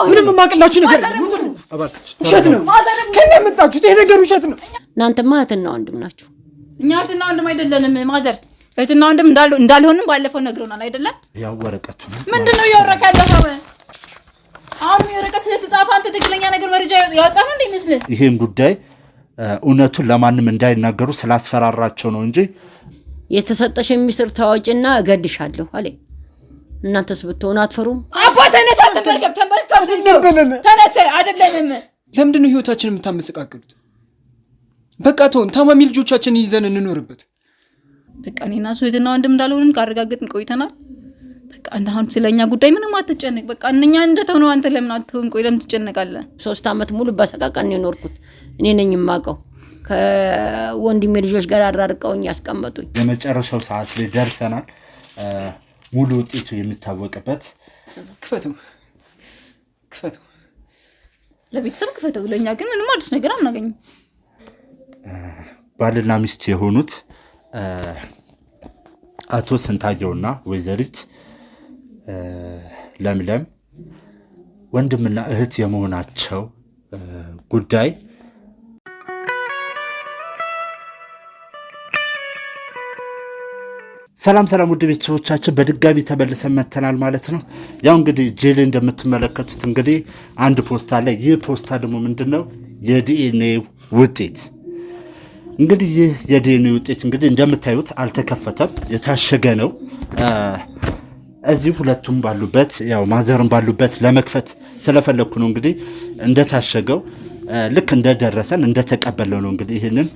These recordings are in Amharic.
ምንም ማቀላችሁ ነገር ውሸት ነው። ከእኔ መጣችሁት ይሄ ነገር ውሸት ነው። እናንተማ እህትና ወንድም ናችሁ። እኛ እህትና ወንድም አይደለንም ማዘር። እህትና ወንድም እንዳልሆንም ባለፈው ነግሮናል አይደለም? ያው ወረቀቱ ምንድነው ያወረቀ ያለው? አሁን የወረቀት ስለተጻፈ አንተ ትክክለኛ ነገር መረጃ ያወጣ ነው እንደሚመስል። ይሄን ጉዳይ እውነቱን ለማንም እንዳይናገሩ ስላስፈራራቸው ነው እንጂ የተሰጠሽ ሚስጥር ታወጪና እገድሻለሁ አለ። እናንተስ ብትሆኑ አትፈሩም? አፋ ተነሳ፣ ተንበርከክ ተነሳ። አይደለም ለምንድነው ህይወታችንን የምታመሰቃቅሉት? በቃ ተውን፣ ታማሚ ልጆቻችንን ይዘን እንኖርበት። በቃ እኔና እሱ እህትና ወንድም እንዳልሆንን ካረጋግጥን ቆይተናል። በቃ አንተ አሁን ስለኛ ጉዳይ ምንም አትጨነቅ። በቃ እኛ እንደተሆነው አንተ ለምን አትሆን? ቆይ ለምን ትጨነቃለህ? 3 ዓመት ሙሉ በሰቃቀን ነው የኖርኩት። እኔ ነኝ የማውቀው። ከወንድሜ ልጆች ጋር አራርቀውኝ ያስቀመጡኝ። የመጨረሻው ሰዓት ላይ ደርሰናል። ሙሉ ውጤቱ የሚታወቅበት ክፈተው ለቤተሰብ ክፈተው። ለኛ ግን ምንም አዲስ ነገር አናገኝም። ባልና ሚስት የሆኑት አቶ ስንታየውና ወይዘሪት ለምለም ወንድምና እህት የመሆናቸው ጉዳይ ሰላም ውድ ቤተሰቦቻችን በድጋሚ ተመልሰን መተናል ማለት ነው። ያው እንግዲህ ጄል እንደምትመለከቱት እንግዲህ አንድ ፖስታ አለ። ይህ ፖስታ ደግሞ ምንድነው? የዲኤንኤ ውጤት። እንግዲህ ይህ የዲኤንኤ ውጤት እንግዲህ እንደምታዩት አልተከፈተም፣ የታሸገ ነው። እዚህ ሁለቱም ባሉበት ያው ማዘርም ባሉበት ለመክፈት ስለፈለኩ ነው እንግዲህ እንደታሸገው ልክ እንደደረሰን እንደተቀበለው ነው እንግዲህ ይህንን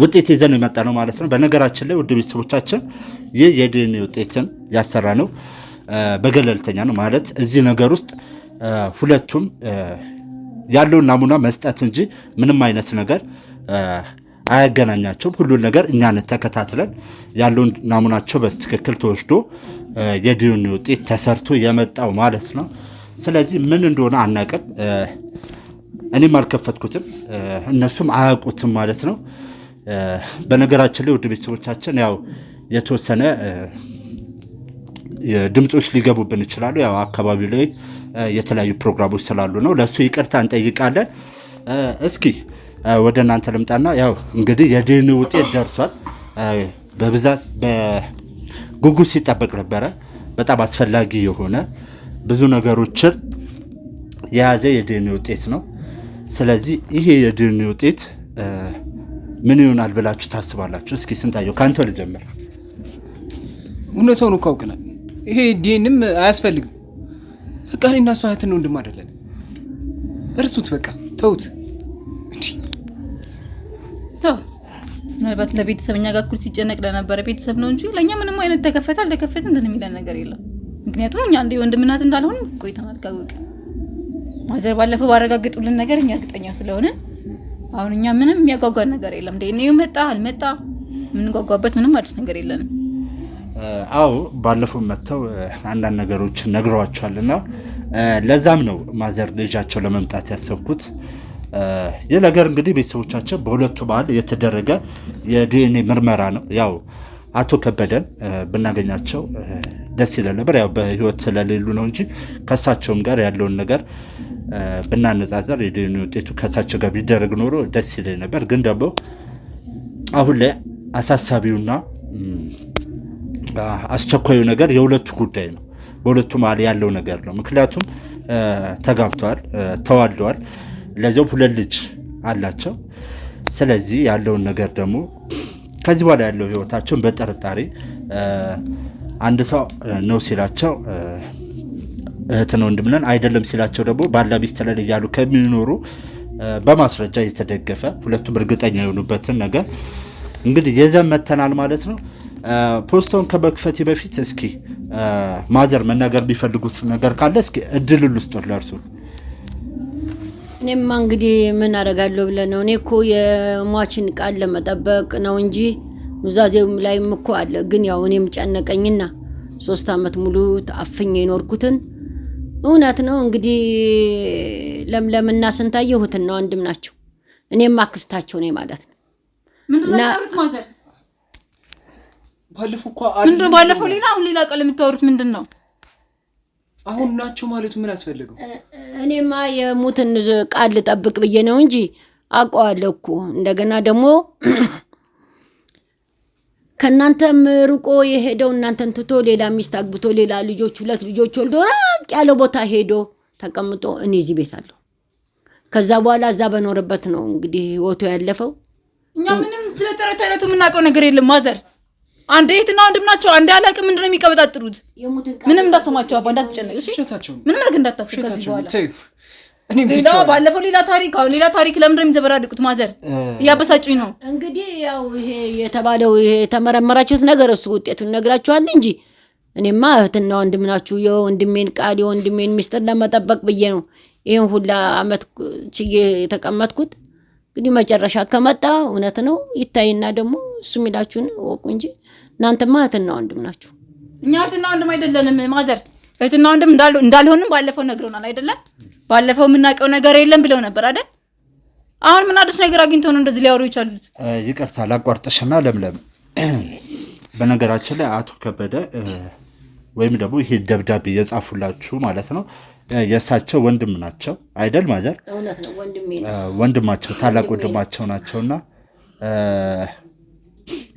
ውጤት ይዘን የመጣ ነው ማለት ነው። በነገራችን ላይ ውድ ቤተሰቦቻችን ይህ የዲኤንኤ ውጤትን ያሰራ ነው በገለልተኛ ነው ማለት እዚህ ነገር ውስጥ ሁለቱም ያለውን ናሙና መስጠት እንጂ ምንም አይነት ነገር አያገናኛቸውም። ሁሉን ነገር እኛን ተከታትለን ያለውን ናሙናቸው በትክክል ተወስዶ የዲኤንኤ ውጤት ተሰርቶ የመጣው ማለት ነው። ስለዚህ ምን እንደሆነ አናውቅም። እኔም አልከፈትኩትም፣ እነሱም አያውቁትም ማለት ነው። በነገራችን ላይ ውድ ቤተሰቦቻችን ያው የተወሰነ ድምጾች ሊገቡብን ይችላሉ። ያው አካባቢው ላይ የተለያዩ ፕሮግራሞች ስላሉ ነው። ለሱ ይቅርታ እንጠይቃለን። እስኪ ወደ እናንተ ልምጣና ያው እንግዲህ የዲኤንኤ ውጤት ደርሷል። በብዛት በጉጉት ሲጠበቅ ነበረ። በጣም አስፈላጊ የሆነ ብዙ ነገሮችን የያዘ የዲኤንኤ ውጤት ነው። ስለዚህ ይሄ የዲኤንኤ ውጤት ምን ይሆናል ብላችሁ ታስባላችሁ? እስኪ ስንታየው ካንተ ልጀምር። እውነታውን እኮ አውቀናል። ይሄ ዲኤንኤም አያስፈልግም። በቃ እኔና እሷ እህትና ወንድም አይደለን። እርሱት፣ በቃ ተውት። ምናልባት ለቤተሰብኛ ጋር እኩል ሲጨነቅ ለነበረ ቤተሰብ ነው እንጂ ለእኛ ምንም አይነት ተከፈተ አልተከፈተ እንትን የሚለን ነገር የለም። ምክንያቱም እኛ እንደ ወንድም እናት እንዳልሆን ቆይተናል ካወቅን። ማዘር ባለፈው ባረጋግጡልን ነገር እኛ እርግጠኛ ስለሆነ አሁን እኛ ምንም የሚያጓጓን ነገር የለም። ዲኤንኤው መጣ አልመጣ የምንጓጓበት ምንም አዲስ ነገር የለንም። አዎ ባለፈው መጥተው አንዳንድ ነገሮች ነግረዋቸዋልና ለዛም ነው ማዘር ልጃቸው ለመምጣት ያሰብኩት። ይህ ነገር እንግዲህ ቤተሰቦቻቸው በሁለቱ መሀል የተደረገ የዲኤንኤ ምርመራ ነው። ያው አቶ ከበደን ብናገኛቸው ደስ ይለን ነበር። ያው በህይወት ስለሌሉ ነው እንጂ ከእሳቸውም ጋር ያለውን ነገር ብናነጻጸር የዲኤንኤ ውጤቱ ከእሳቸው ጋር ቢደረግ ኖሮ ደስ ይለን ነበር። ግን ደግሞ አሁን ላይ አሳሳቢውና አስቸኳዩ ነገር የሁለቱ ጉዳይ ነው። በሁለቱ መሀል ያለው ነገር ነው። ምክንያቱም ተጋብተዋል፣ ተዋልደዋል፣ ለዚያው 2 ልጅ አላቸው። ስለዚህ ያለውን ነገር ደግሞ ከዚህ በኋላ ያለው ህይወታቸውን በጥርጣሬ አንድ ሰው ነው ሲላቸው እህትና ወንድም ነን አይደለም ሲላቸው ደግሞ ባላ ሚስት ነን እያሉ ከሚኖሩ በማስረጃ የተደገፈ ሁለቱም እርግጠኛ የሆኑበትን ነገር እንግዲህ የዘን መተናል ማለት ነው። ፖስታውን ከመክፈቴ በፊት እስኪ ማዘር መናገር ቢፈልጉት ነገር ካለ እስኪ እድል ልስጦት ለእርሱ። እኔማ እንግዲህ ምን አደርጋለሁ ብለህ ነው? እኔ እኮ የሟችን ቃል ለመጠበቅ ነው እንጂ ኑዛዜው ላይም እኮ አለ። ግን ያው እኔም ጨነቀኝና 3 ዓመት ሙሉ ታፍኜ የኖርኩትን እውነት ነው እንግዲህ ለምለምና ስንታየው እህትና ወንድም ናቸው። እኔም አክስታቸው ነኝ ማለት ነው። ምንድነው ታሩት ማዘር? ባለፈው እኮ ባለፈው ሌላ አሁን ሌላ ቃል የምታወሩት ምንድነው? አሁን ናቸው ማለቱ ምን አስፈልገው? እኔማ የሙትን ቃል ልጠብቅ ብዬ ነው እንጂ አውቀዋለሁ እኮ። እንደገና ደግሞ ከእናንተም ርቆ የሄደው እናንተን ትቶ ሌላ ሚስት አግብቶ ሌላ ልጆች 2 ልጆች ወልዶ ራቅ ያለ ቦታ ሄዶ ተቀምጦ እኔ እዚህ ቤት አለሁ። ከዛ በኋላ እዛ በኖርበት ነው እንግዲህ ህይወቱ ያለፈው። እኛ ምንም ስለ ተረተረቱ የምናውቀው ነገር የለም ማዘር። አንድ እህትና ወንድም ናቸው። አንድ አላቅም ምንድን ነው የሚቀበጣጥሩት? ምንም እንዳሰማቸው አባ እንዳትጨነቅ እሺ። ምንም ነገር እንዳታስብ ከዚህ በኋላ ሌላ ባለፈው ሌላ ታሪክ አሁን ሌላ ታሪክ ለምንድን ነው የሚዘበራድቁት? ማዘር እያበሳጩኝ ነው። እንግዲህ ያው ይሄ የተባለው ይሄ የተመረመራችሁት ነገር እሱ ውጤቱን ነግራችኋል እንጂ እኔማ እህትና ወንድም ናችሁ። የወንድሜን ቃል የወንድሜን ሚስጥር ለመጠበቅ ብዬ ነው ይሄን ሁላ አመት ችዬ የተቀመጥኩት። እንግዲህ መጨረሻ ከመጣ እውነት ነው ይታይና ደግሞ እሱ የሚላችሁን ወቁ እንጂ እናንተማ እህትና ወንድም ናችሁ። እኛ እህትና ወንድም አይደለንም ማዘር። እህትና ወንድም እንዳልሆንም ባለፈው ነግረውናል አይደለም? ባለፈው የምናውቀው ነገር የለም ብለው ነበር አይደል? አሁን ምን አዲስ ነገር አግኝተው ነው እንደዚህ ሊያወሩ ይቻሉት? ይቅርታ ላቋርጥሽና ለምለም፣ በነገራችን ላይ አቶ ከበደ ወይም ደግሞ ይሄ ደብዳቤ የጻፉላችሁ ማለት ነው የእሳቸው ወንድም ናቸው አይደል ማዘር? እውነት ነው ወንድማቸው ታላቅ ወንድማቸው ናቸውና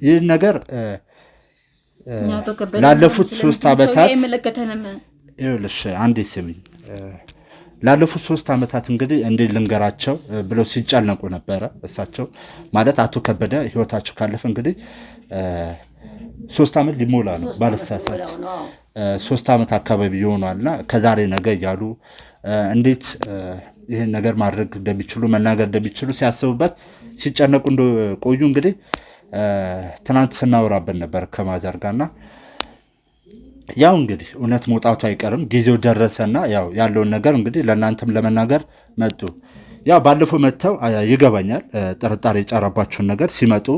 ይህ ነገር ላለፉት 3 ዓመታት ይኸውልሽ አንዴ ስሚኝ፣ ላለፉት 3 ዓመታት እንግዲህ እንዴ ልንገራቸው ብለው ሲጨነቁ ነበረ። እሳቸው ማለት አቶ ከበደ ህይወታቸው ካለፈ እንግዲህ 3 ዓመት ሊሞላ ነው ባለሳሳት 3 ዓመት አካባቢ ይሆናልና ከዛሬ ነገ እያሉ እንዴት ይህን ነገር ማድረግ እንደሚችሉ መናገር እንደሚችሉ ሲያስቡበት ሲጨነቁ እንደቆዩ እንግዲህ ትናንት ስናወራበት ነበር ከማዘር ጋርና ያው እንግዲህ እውነት መውጣቱ አይቀርም ጊዜው ደረሰና ያው ያለውን ነገር እንግዲህ ለእናንተም ለመናገር መጡ። ያው ባለፈው መጥተው ይገባኛል ጥርጣሬ የጫረባችሁን ነገር ሲመጡ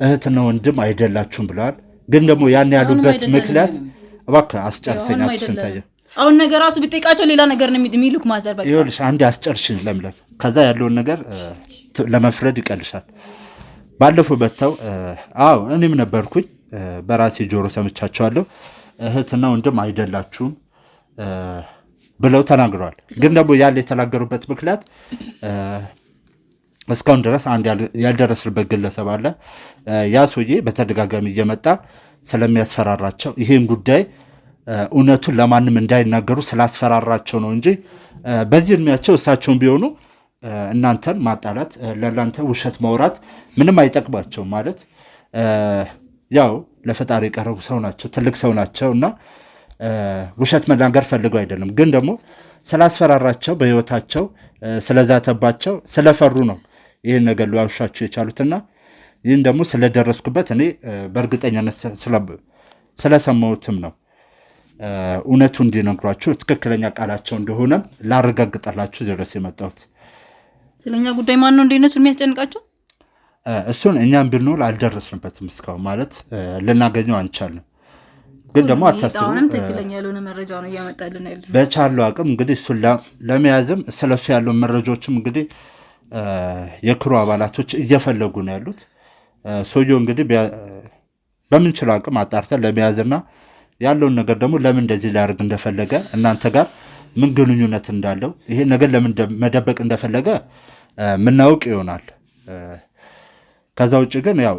እህትና ወንድም አይደላችሁም ብለዋል። ግን ደግሞ ያን ያሉበት ምክንያት እባክህ አስጨርሰኛችሁ ስንታየ አሁን ነገር ራሱ ቢጠይቃቸው ሌላ ነገር ነው የሚሉክ ማዘር። በቃ ይኸውልሽ አንዴ አስጨርሽኝ ለምለም፣ ከዛ ያለውን ነገር ለመፍረድ ይቀልሻል። ባለፈው መጥተው አዎ እኔም ነበርኩኝ በራሴ ጆሮ ሰምቻቸዋለሁ እህትና ወንድም አይደላችሁም ብለው ተናግረዋል። ግን ደግሞ ያለ የተናገሩበት ምክንያት እስካሁን ድረስ አንድ ያልደረስንበት ግለሰብ አለ። ያ ሰውዬ በተደጋጋሚ እየመጣ ስለሚያስፈራራቸው ይሄን ጉዳይ እውነቱን ለማንም እንዳይናገሩ ስላስፈራራቸው ነው እንጂ በዚህ እድሜያቸው እሳቸውን ቢሆኑ እናንተን ማጣላት ለእናንተ ውሸት ማውራት ምንም አይጠቅማቸውም። ማለት ያው ለፈጣሪ የቀረቡ ሰው ናቸው፣ ትልቅ ሰው ናቸው እና ውሸት መናገር ፈልገው አይደለም። ግን ደግሞ ስላስፈራራቸው በህይወታቸው ስለዛተባቸው ስለፈሩ ነው ይህን ነገር ሊዋሻቸው የቻሉትና ይህን ደግሞ ስለደረስኩበት እኔ በእርግጠኛነት ስለሰማሁትም ነው እውነቱ እንዲነግሯችሁ ትክክለኛ ቃላቸው እንደሆነም ላረጋግጠላችሁ ድረስ የመጣሁት። ስለኛ ጉዳይ ማን ነው እንደነሱ የሚያስጨንቃቸው? እሱን እኛም ብንኖር አልደረስንበትም እስካሁን ማለት ልናገኘው አንቻልም። ግን ደግሞ አታስቡ ትክክለኛ ያልሆነ መረጃ ነው እያመጣልን ያለው። በቻለው አቅም እንግዲህ እሱን ለመያዝም ስለሱ ያለውን መረጃዎችም እንግዲህ የክሩ አባላቶች እየፈለጉ ነው ያሉት። ሰውየው እንግዲህ በምንችለው አቅም አጣርተን ለመያዝና ያለውን ነገር ደግሞ ለምን እንደዚህ ሊያደርግ እንደፈለገ እናንተ ጋር ምን ግንኙነት እንዳለው ይሄ ነገር ለምን መደበቅ እንደፈለገ ምናውቅ ይሆናል። ከዛ ውጭ ግን ያው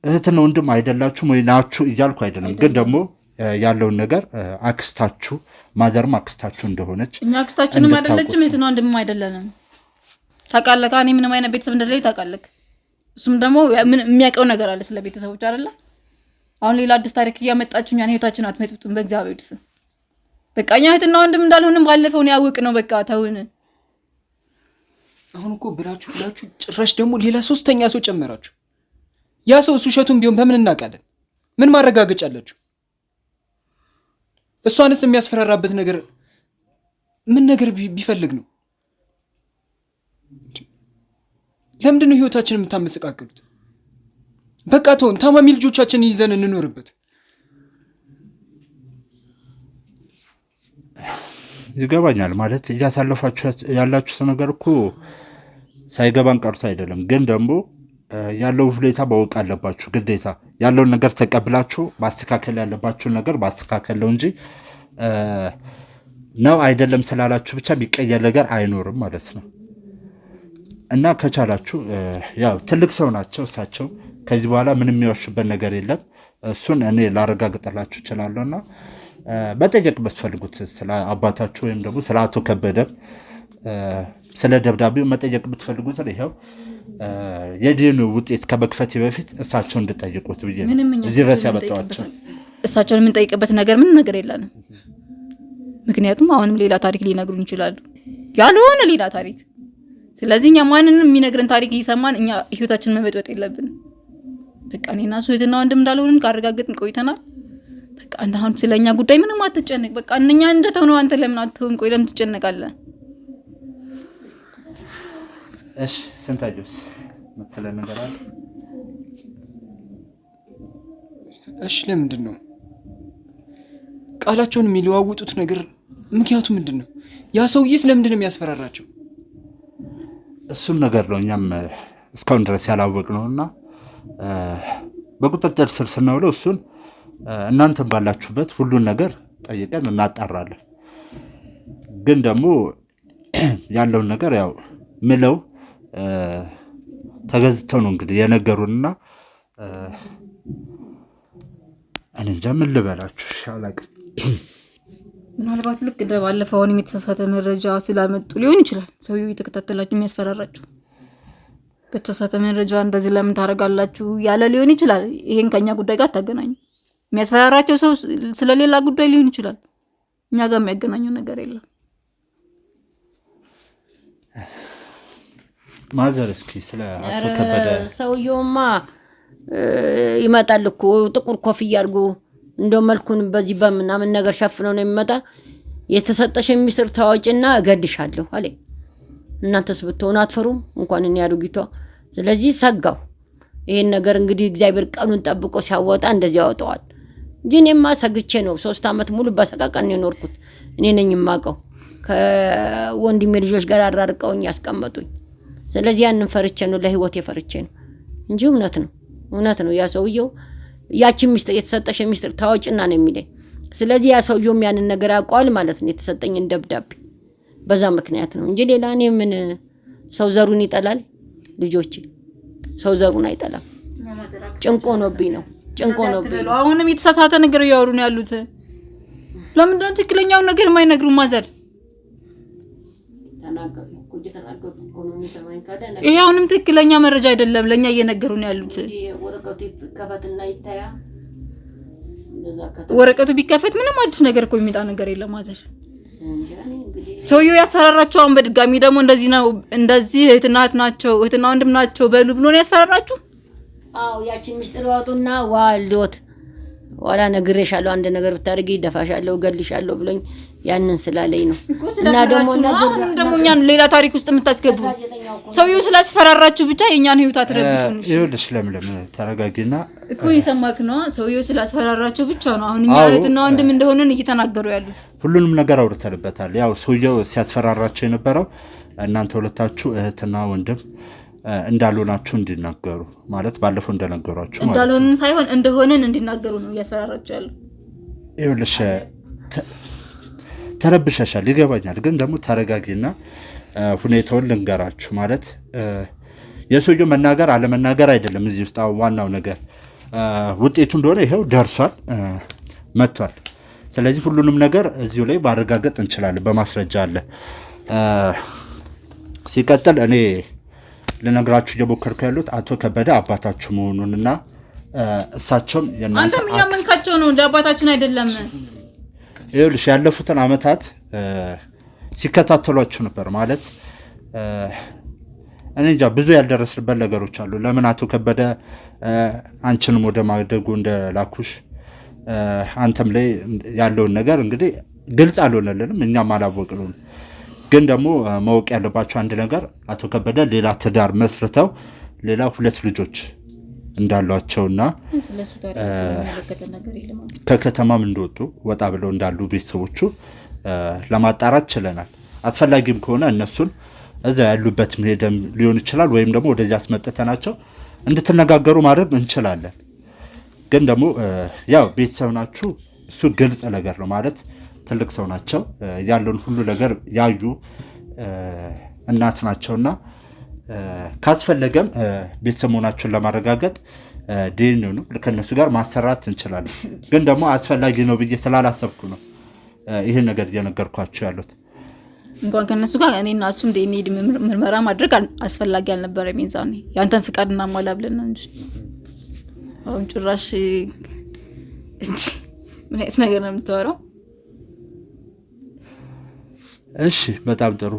እህትና ወንድም አይደላችሁም ወይ ናችሁ እያልኩ አይደለም። ግን ደግሞ ያለውን ነገር አክስታችሁ ማዘርም አክስታችሁ እንደሆነች እኛ አክስታችንም አይደለችም እህትና ወንድም አይደለንም። ታውቃለህ እኔ ምንም አይነት ቤተሰብ እንደሌለኝ ታውቃለህ። እሱም ደግሞ የሚያውቀው ነገር አለ ስለ ቤተሰቦች አይደለ? አሁን ሌላ አዲስ ታሪክ እያመጣችሁ እኛን ህይወታችን አትመጡም በእግዚአብሔር ስም። በቃ እኛ እህትና ወንድም እንዳልሆንም ባለፈው ነው ያወቅ ነው። በቃ ተውን። አሁን እኮ ብላችሁ ጭራሽ ደግሞ ሌላ 3ኛ ሰው ጨመራችሁ። ያ ሰው እሱ ውሸቱን ቢሆን በምን እናውቃለን? ምን ማረጋገጫ አላችሁ? እሷንስ የሚያስፈራራበት ነገር ምን ነገር ቢፈልግ ነው? ለምንድን ነው ህይወታችንን የምታመሰቃቅሉት? በቃ ተውን፣ ታማሚ ልጆቻችንን ይዘን እንኖርበት። ይገባኛል ማለት እያሳለፋችሁ ያላችሁ ነገር እኮ ሳይገባን ቀርቶ አይደለም። ግን ደግሞ ያለው ሁኔታ ማወቅ አለባችሁ ግዴታ። ያለውን ነገር ተቀብላችሁ ማስተካከል ያለባችሁን ነገር ማስተካከል ነው እንጂ ነው አይደለም ስላላችሁ ብቻ የሚቀየር ነገር አይኖርም ማለት ነው። እና ከቻላችሁ ያው ትልቅ ሰው ናቸው እሳቸው። ከዚህ በኋላ ምንም የሚዋሹበት ነገር የለም። እሱን እኔ ላረጋግጥላችሁ እችላለሁ። እና መጠየቅ ብትፈልጉት ስለ አባታችሁ ወይም ደግሞ ስለ አቶ ከበደም ስለ ደብዳቤው መጠየቅ ብትፈልጉት ይኸው የዲኑ ውጤት ከመክፈቴ በፊት እሳቸው እንድጠይቁት ብዬ እዚህ ድረስ ያመጣኋቸው። እሳቸውን የምንጠይቅበት ነገር ምንም ነገር የለንም። ምክንያቱም አሁንም ሌላ ታሪክ ሊነግሩን ይችላሉ፣ ያልሆነ ሌላ ታሪክ። ስለዚህ እኛ ማንንም የሚነግረን ታሪክ እየሰማን እኛ ህይወታችንን መበጥበጥ የለብንም። በቃ እኔና እሱ እህትና ወንድም እንዳልሆንን ካረጋገጥን ቆይተናል። በቃ አንተ አሁን ስለኛ ጉዳይ ምንም አትጨነቅ። በቃ እኛ እንደተሆነው አንተ ለምን አትሆን? ቆይ ለምን ትጨነቃለህ? እሺ ስንታጆስ ምትለን ነገር አለ? እሺ ለምንድን ነው ቃላቸውን የሚለዋውጡት ነገር? ምክንያቱ ምንድን ነው? ያ ሰውዬስ ለምንድን ነው የሚያስፈራራቸው? እሱም ነገር ነው እኛም እስካሁን ድረስ ያላወቅነውና በቁጥጥር ስር ስናውለው እሱን እናንተም ባላችሁበት ሁሉን ነገር ጠይቀን እናጣራለን። ግን ደግሞ ያለውን ነገር ያው ምለው ተገዝተው ነው እንግዲህ የነገሩንና እኔ እንጃ ምን ልበላችሁ አላውቅም። ምናልባት ልክ እንደ ባለፈው አሁን የተሳሳተ መረጃ ስላመጡ ሊሆን ይችላል ሰውዬው የተከታተላችሁ የሚያስፈራራችሁ። በተሳሳተ መረጃ እንደዚህ ለምን ታደርጋላችሁ ያለ ሊሆን ይችላል። ይሄን ከኛ ጉዳይ ጋር ታገናኙ። የሚያስፈራራቸው ሰው ስለሌላ ጉዳይ ሊሆን ይችላል። እኛ ጋር የሚያገናኘው ነገር የለም። ማዘር እስኪ ስለ አቶ ከበደ ሰውየውማ ይመጣል እኮ ጥቁር ኮፍያ አድርጎ እንደው መልኩን በዚህ በምናምን ነገር ሸፍነው ነው የሚመጣ። የተሰጠሽ ሚስጥር ታዋቂና እገድሻለሁ አለ። እናንተስ ብትሆኑ አትፈሩም? እንኳን እኔ አሮጊቷ። ስለዚህ ሰጋው። ይሄን ነገር እንግዲህ እግዚአብሔር ቀኑን ጠብቆ ሲያወጣ እንደዚህ ያወጣዋል እንጂ እኔማ ሰግቼ ነው 3 ዓመት ሙሉ በሰቃቀን ነው የኖርኩት። እኔ ነኝ የማውቀው። ከወንድሜ ልጆች ጋር አራርቀውኝ ያስቀመጡኝ። ስለዚህ ያንን ፈርቼ ነው ለህይወቴ ፈርቼ ነው እንጂ እውነት ነው ያ ሰውየው ያቺ ሚስጥር የተሰጠሽ ሚስጥር ታወጭና ነው የሚለኝ። ስለዚህ ያ ሰውየውም ያንን ነገር ያውቀዋል ማለት ነው የተሰጠኝን ደብዳቤ። በዛ ምክንያት ነው እንጂ ሌላ እኔ ምን ሰው ዘሩን ይጠላል? ልጆቼ ሰው ዘሩን አይጠላም። ጭንቆ ነውብኝ ነው ጭንቆ ነውብኝ። አሁንም የተሳሳተ ነገር ያወሩ ነው ያሉት። ለምንድን ነው ትክክለኛውን ነገር የማይነግሩ? ማዘር ይሄ አሁንም ትክክለኛ መረጃ አይደለም ለኛ እየነገሩ ነው ያሉት። ወረቀቱ ቢከፈት ምንም አዲስ ነገር እኮ የሚጣ ነገር የለም ማዘር። ሰውየው ያስፈራራቸው አሁን በድጋሚ ደግሞ እንደዚህ ነው እንደዚህ እህትና ወንድም ናቸው በሉ ብሎ ነው ያስፈራራችሁ? አዎ ያቺን ምስጢር ዋጡና ዋልዶት ወላ ነግሬሻለሁ አንድ ነገር ብታርጊ ደፋሻለሁ ገልሻለሁ ብሎኝ ያንን ስላለኝ ነው። እና ደግሞ እኛን ሌላ ታሪክ ውስጥ የምታስገቡ ሰውየው ስላስፈራራችሁ ብቻ የኛን ህይወት አትረብሹን። ይኸውልሽ ለምለም ተረጋጊና እኮ ይሰማክ ነው። ሰውየው ስላስፈራራችሁ ብቻ ነው አሁን እኛ እህትና ወንድም እንደሆነን እየተናገሩ ያሉት። ሁሉንም ነገር አውርተንበታል። ያው ሰውየው ሲያስፈራራችሁ የነበረው እናንተ ሁለታችሁ እህትና ወንድም እንዳልሆናችሁ እንዲናገሩ ማለት ባለፈው እንደነገሯችሁ ማለት ነው። እንዳልሆነን ሳይሆን እንደሆነን እንዲናገሩ ነው ያስፈራራችሁ ያለው። ይኸውልሽ ተረብሸሻል ይገባኛል። ግን ደግሞ ተረጋጊና ሁኔታውን ልንገራችሁ። ማለት የሰውየው መናገር አለመናገር አይደለም እዚህ ውስጥ ዋናው ነገር ውጤቱ እንደሆነ ይሄው ደርሷል መጥቷል። ስለዚህ ሁሉንም ነገር እዚሁ ላይ ማረጋገጥ እንችላለን፣ በማስረጃ አለ። ሲቀጥል እኔ ልነግራችሁ እየሞከርኩ ያሉት አቶ ከበደ አባታችሁ መሆኑንና እሳቸውም አንተም ያመንካቸው ነው እንደ አባታችን አይደለም። ይኸውልሽ ያለፉትን አመታት ሲከታተሏችሁ ነበር ማለት እኔ እንጃ ብዙ ያልደረስንበት ነገሮች አሉ። ለምን አቶ ከበደ አንቺንም ወደ ማደጉ እንደላኩሽ አንተም ላይ ያለውን ነገር እንግዲህ ግልጽ አልሆነልንም፣ እኛም አላወቅነውም። ግን ደግሞ ማወቅ ያለባቸው አንድ ነገር አቶ ከበደ ሌላ ትዳር መስርተው ሌላ 2 ልጆች እንዳሏቸውና ከከተማም እንደወጡ ወጣ ብለው እንዳሉ ቤተሰቦቹ ለማጣራት ችለናል። አስፈላጊም ከሆነ እነሱን እዛ ያሉበት መሄድም ሊሆን ይችላል፣ ወይም ደግሞ ወደዚህ አስመጥተናቸው እንድትነጋገሩ ማድረግ እንችላለን። ግን ደግሞ ያው ቤተሰብ ናችሁ፣ እሱ ግልጽ ነገር ነው ማለት ትልቅ ሰው ናቸው። ያለውን ሁሉ ነገር ያዩ እናት ናቸውና ካስፈለገም ቤተሰብ መሆናቸውን ለማረጋገጥ ዲኤንኤ ነው ከእነሱ ጋር ማሰራት እንችላለን። ግን ደግሞ አስፈላጊ ነው ብዬ ስላላሰብኩ ነው ይህን ነገር እየነገርኳቸው ያሉት። እንኳን ከእነሱ ጋር እኔና እሱም ዲኤንኤ ምርመራ ማድረግ አስፈላጊ አልነበረም። የዛኔ ያንተን ፍቃድ እናሟላ ብለን ነው እንጂ አሁን ጭራሽ ምን አይነት ነገር ነው የምታወራው? እሺ በጣም ጥሩ።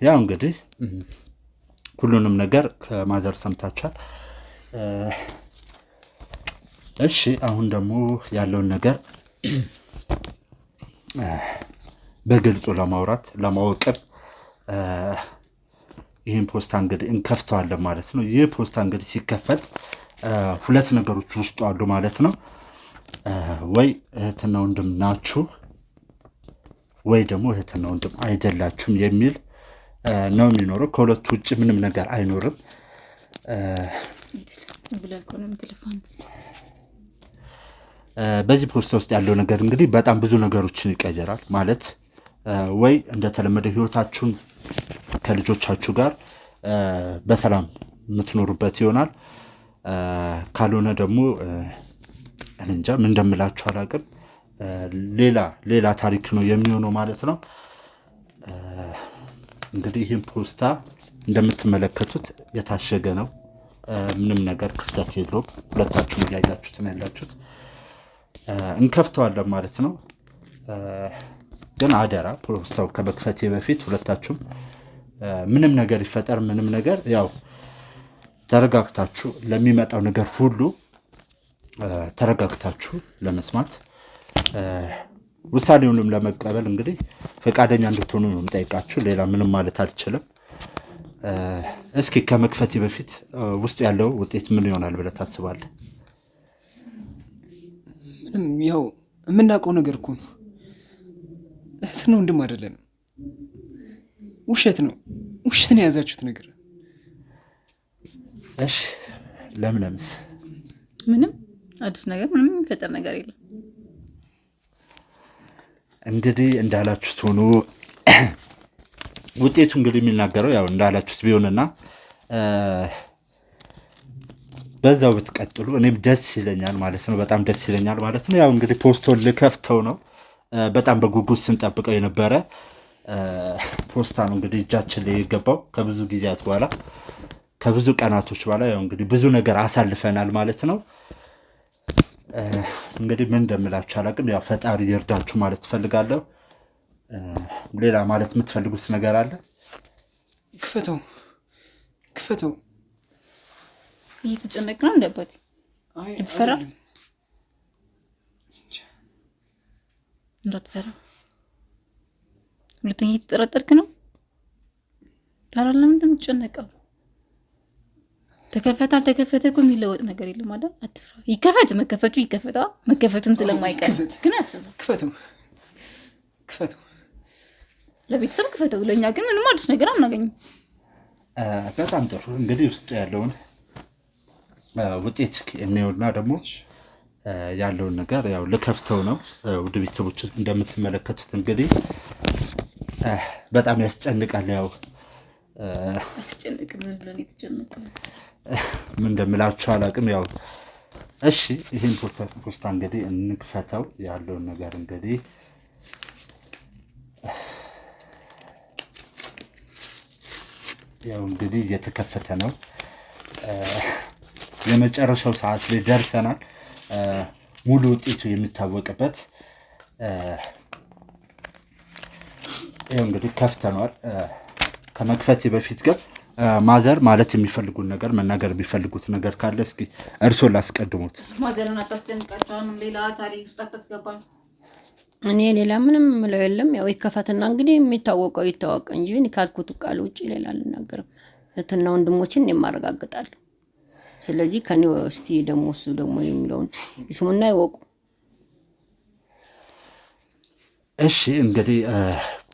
ያው እንግዲህ ሁሉንም ነገር ከማዘር ሰምታችኋል። እሺ አሁን ደግሞ ያለውን ነገር በግልጹ ለማውራት ለማወቅም ይህን ፖስታ እንግዲህ እንከፍተዋለን ማለት ነው። ይህ ፖስታ እንግዲህ ሲከፈት ሁለት ነገሮች ውስጡ አሉ ማለት ነው። ወይ እህትና ወንድም ናችሁ ወይ ደግሞ እህትና ወንድም አይደላችሁም የሚል ነው የሚኖረው። ከሁለቱ ውጭ ምንም ነገር አይኖርም። በዚህ ፖስታ ውስጥ ያለው ነገር እንግዲህ በጣም ብዙ ነገሮችን ይቀየራል ማለት ወይ እንደተለመደ ህይወታችሁን ከልጆቻችሁ ጋር በሰላም የምትኖሩበት ይሆናል። ካልሆነ ደግሞ እንጃ ምን እንደምላችሁ አላውቅም። ሌላ ታሪክ ነው የሚሆነው ማለት ነው። እንግዲህ ይህን ፖስታ እንደምትመለከቱት የታሸገ ነው። ምንም ነገር ክፍተት የለውም። ሁለታችሁም እያያችሁት ነው ያላችሁት። እንከፍተዋለን ማለት ነው። ግን አደራ ፖስታው ከመክፈቴ በፊት ሁለታችሁም ምንም ነገር ይፈጠር ምንም ነገር ያው ተረጋግታችሁ ለሚመጣው ነገር ሁሉ ተረጋግታችሁ ለመስማት ውሳኔውንም ለመቀበል እንግዲህ ፈቃደኛ እንድትሆኑ ነው የምጠይቃችሁ። ሌላ ምንም ማለት አልችልም። እስኪ ከመክፈቴ በፊት ውስጥ ያለው ውጤት ምን ይሆናል ብለህ ታስባለህ? ምንም ያው የምናውቀው ነገር እኮ ነው። እህት ነው ወንድም አይደለም። ውሸት ነው የያዛችሁት ነገር። እሺ ለምለምስ? ምንም አዲስ ነገር ምንም የሚፈጠር ነገር የለም። እንግዲህ እንዳላችሁት ሆኖ ውጤቱ እንግዲህ የሚናገረው ያው እንዳላችሁት ቢሆንና በዛው ብትቀጥሉ እኔም ደስ ይለኛል ማለት ነው። በጣም ደስ ይለኛል ማለት ነው። ያው እንግዲህ ፖስቶን ልከፍተው ነው። በጣም በጉጉት ስንጠብቀው የነበረ ፖስታ ነው እንግዲህ እጃችን ላይ የገባው ከብዙ ጊዜያት በኋላ ከብዙ ቀናቶች በኋላ ያው እንግዲህ ብዙ ነገር አሳልፈናል ማለት ነው። እንግዲህ ምን እንደምላችሁ አላውቅም። ያው ፈጣሪ ይርዳችሁ ማለት ትፈልጋለሁ። ሌላ ማለት የምትፈልጉት ነገር አለ? ክፈተው። እየተጨነቅ ነው እንደበት ይፈራ እንዳትፈራ። ሁለተኛ እየተጠረጠርክ ነው። ታዲያ ለምን እንደምትጨነቀው? ተከፈተ እኮ የሚለወጥ ነገር የለም አይደል? አትፍራ። ይከፈት፣ መከፈቱ ይከፈታ። መከፈትም ስለማይቀር ግን ክፈተው። ለቤተሰብ ክፈተው። ለእኛ ግን ምንም አዲስ ነገር አናገኝም። በጣም ጥሩ። እንግዲህ ውስጥ ያለውን ውጤት የሚሆንና ደግሞ ያለውን ነገር ያው ልከፍተው ነው። ውድ ቤተሰቦች እንደምትመለከቱት እንግዲህ በጣም ያስጨንቃል። ያው ያስጨንቅም ብለን የተጨነቀው ምን እንደምላችሁ አላውቅም። ያው እሺ ይህን ፖስታ እንግዲህ እንክፈተው። ያለውን ነገር እንግዲህ ያው እንግዲህ እየተከፈተ ነው። የመጨረሻው ሰዓት ላይ ደርሰናል። ሙሉ ውጤቱ የሚታወቅበት ያው እንግዲህ ከፍተናል። ከመክፈቴ በፊት ግን ማዘር ማለት የሚፈልጉት ነገር መናገር የሚፈልጉት ነገር ካለ እስኪ እርሶ ላስቀድሙት። ማዘርን አታስጨንቃቸው። ሌላ ታሪክ ውስጥ አታስገባኝ። እኔ ሌላ ምንም ምለው የለም። ያው ይከፈትና እንግዲህ የሚታወቀው ይታወቅ እንጂ እኔ ካልኩት ቃል ውጭ ሌላ አልናገርም። እህትና ወንድሞችን የማረጋግጣለሁ። ስለዚህ ከኔ እስቲ ደግሞ እሱ ደግሞ የሚለውን ይስሙና ይወቁ። እሺ እንግዲህ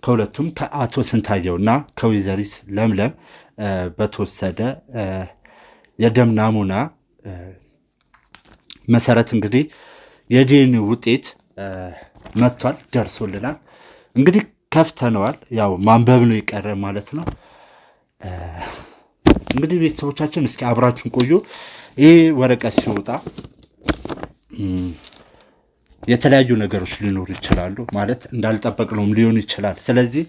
ከሁለቱም ከአቶ ስንታየውና ከወይዘሪት ለምለም በተወሰደ የደም ናሙና መሰረት እንግዲህ የዲኤንኤ ውጤት መጥቷል፣ ደርሶልናል። እንግዲህ ከፍተነዋል። ያው ማንበብ ነው የቀረ ማለት ነው። እንግዲህ ቤተሰቦቻችን እስኪ አብራችሁን ቆዩ። ይህ ወረቀት ሲወጣ የተለያዩ ነገሮች ሊኖሩ ይችላሉ ማለት እንዳልጠበቅነውም ሊሆን ይችላል። ስለዚህ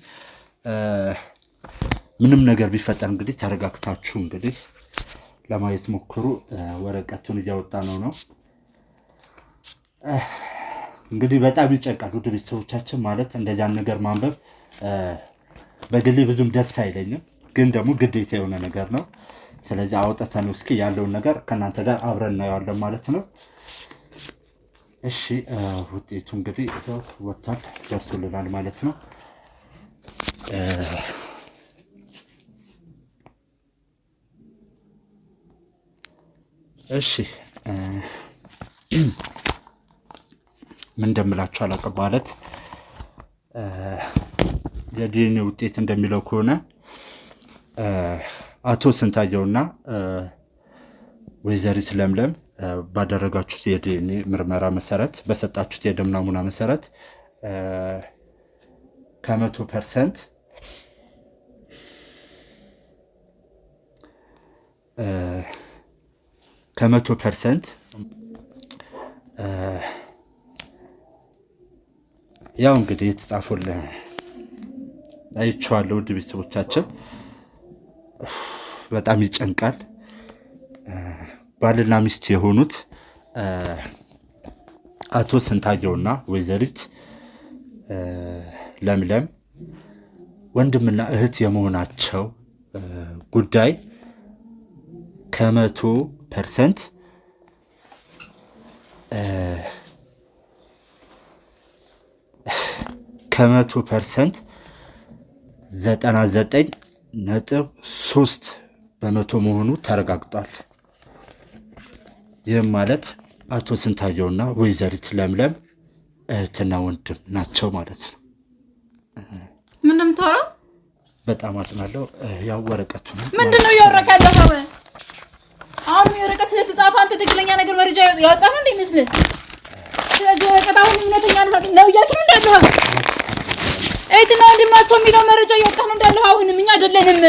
ምንም ነገር ቢፈጠር እንግዲህ ተረጋግታችሁ እንግዲህ ለማየት ሞክሩ። ወረቀቱን እያወጣ ነው። እንግዲህ በጣም ይጨንቃል ውድ ቤተሰቦቻችን። ማለት እንደዚያን ነገር ማንበብ በግሌ ብዙም ደስ አይለኝም፣ ግን ደግሞ ግዴታ የሆነ ነገር ነው። ስለዚህ አውጥተን እስኪ ያለውን ነገር ከእናንተ ጋር አብረን እናየዋለን ማለት ነው። እሺ ውጤቱ እንግዲህ ወጥቷል፣ ደርሶልናል ማለት ነው። እሺ ምን እንደምላችሁ አላውቅም። ማለት የዲኤንኤ ውጤት እንደሚለው ከሆነ አቶ ስንታየውና ወይዘሪት ለምለም ባደረጋችሁት የዲኤንኤ ምርመራ መሰረት በሰጣችሁት የደም ናሙና መሰረት ከ100% ያው እንግዲህ የተጻፈልን አይቼዋለሁ። ውድ ቤተሰቦቻችን በጣም ይጨንቃል። ባልና ሚስት የሆኑት አቶ ስንታየውና ወይዘሪት ለምለም ወንድምና እህት የመሆናቸው ጉዳይ ከ100% 99.3 በመቶ መሆኑ ተረጋግጧል። ይህም ማለት አቶ ስንታየውና ወይዘሪት ለምለም እህትና ወንድም ናቸው ማለት ነው። ምን እንደምታወራው በጣም አጥናለሁ። ያው ወረቀቱ ምንድነው ያወረቀለው? አሁን የወረቀት ስለተጻፈ አንተ ትክክለኛ ነገር መረጃ ያወጣ ነው እንደሚመስል። ስለዚህ ወረቀት አሁን እውነተኛ ነው እያልክ ነው እንዳለው። እህትና ወንድማቸው የሚለው መረጃ ያወጣ ነው እንዳለው። አሁንም እኛ አይደለንም።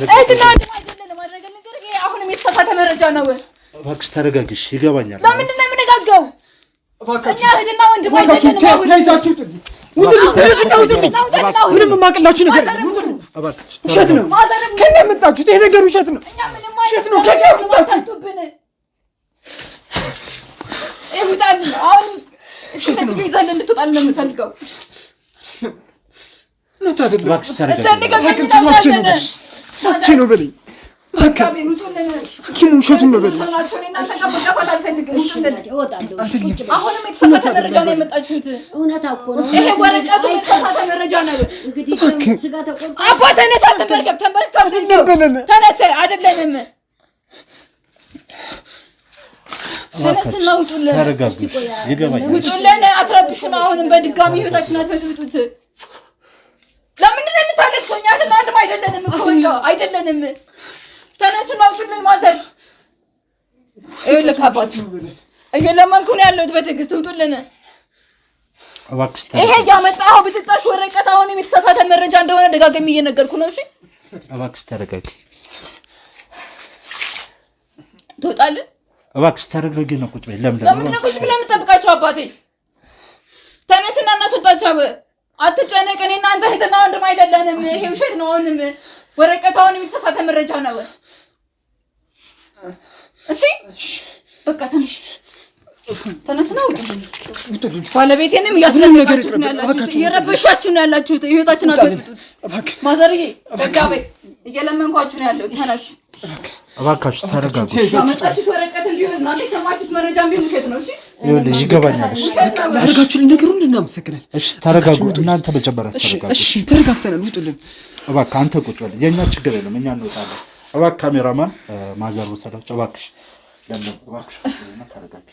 እህትና ወንድም አይደለንም። ማድረግ ነገር ይሄ አሁንም የተሳሳተ መረጃ ነው። እባክሽ ተረጋግሽ። ይገባኛል። ለምንድን ነው የምንጋጋው? እኛ እህትና ወንድም አይደለንም። ምንም የማቅላችሁ ነገር ውሸት ነው። ከእኔ የመጣችሁት ይሄ ነገር ውሸት ነው። ውሸት ነው። ከእኔ የመጣችሁት ይውጣል። አሁን ውሸት ነው። ይዘን እንድትወጣልን ነው የምፈልገው። ነው ታደለ ሳስቼ ነው በለኝ። ውሸቱን ነው በለኝ። አሁንም የተሳሳተ መረጃ ነው የመጣችሁት። ይሄ ወረቀቱ የተሳሳተ መረጃ ነው። አባ ተነሳ፣ ተንበርከክ፣ ተነስ። አይደለንም። ተነስና ውጡልን፣ ውጡልን። አትረብሹን። አሁንም በድጋሚ ህይወታችን አትበጥብጡት። ለምንድን ነው የምታለቅሰው? እኛ እህትና ወንድም አይደለንም እኮ በቃ አይደለንም። ተነሱና ውጡልን። ማዘር ይኸውልህ አባት እየለመንኩ ነው ያለሁት በትዕግስት ውጡልን። ይሄ ያመጣኸው ብትጣሽ ወረቀት አሁንም የተሳሳተ መረጃ እንደሆነ ደጋግሜ እየነገርኩ ነው። እሺ እባክሽ ተረጋጊ። ትወጣለህ? እባክሽ ተረጋጊ ነው። ቁጭ በይ። ለምን ነው ቁጭ ብለህ የምትጠብቃቸው? አባቴ ተነስና እናስወጣቸው። አትጨነቅ። እኔ እናንተ እህትና ወንድም አይደለንም። ይሄ ውሸት ነው። አሁንም ወረቀቱ አሁንም የተሳሳተ መረጃ ነው። እሺ በቃ ተነስና ውጡልን። ባለቤቴንም እያስለመዳችሁት ነው ያላችሁት፣ እየረበሻችሁ ነው ያላችሁት። ህይወታችን አትበጥብጡት። ማዘርዬ በቃ በይ፣ እየለመንኳችሁ ነው ያለው። ተነሱ እባካችሁ ተረጋጉ። ያመጣችሁት ወረቀት ቢሆን እናንተ የሰማችሁት መረጃ ቢሆን ውሸት ነው። እሺ ይኸውልህ ይገባኛል። እሺ ላደርጋችሁልን ነገር ሁሉ እናመሰግናለን። እሺ ተረጋጉ። እናንተ መጀመሪያ ተረጋጉ። እሺ ተረጋግተናል። ውጡልን። እባክህ አንተ ቁጭ በል። የኛ ችግር የለም፣ እኛ እንወጣለን። እባክህ ካሜራማን ማዘር ወሰዳቸው። እባክሽ ለምን እባክሽ ተረጋጊ።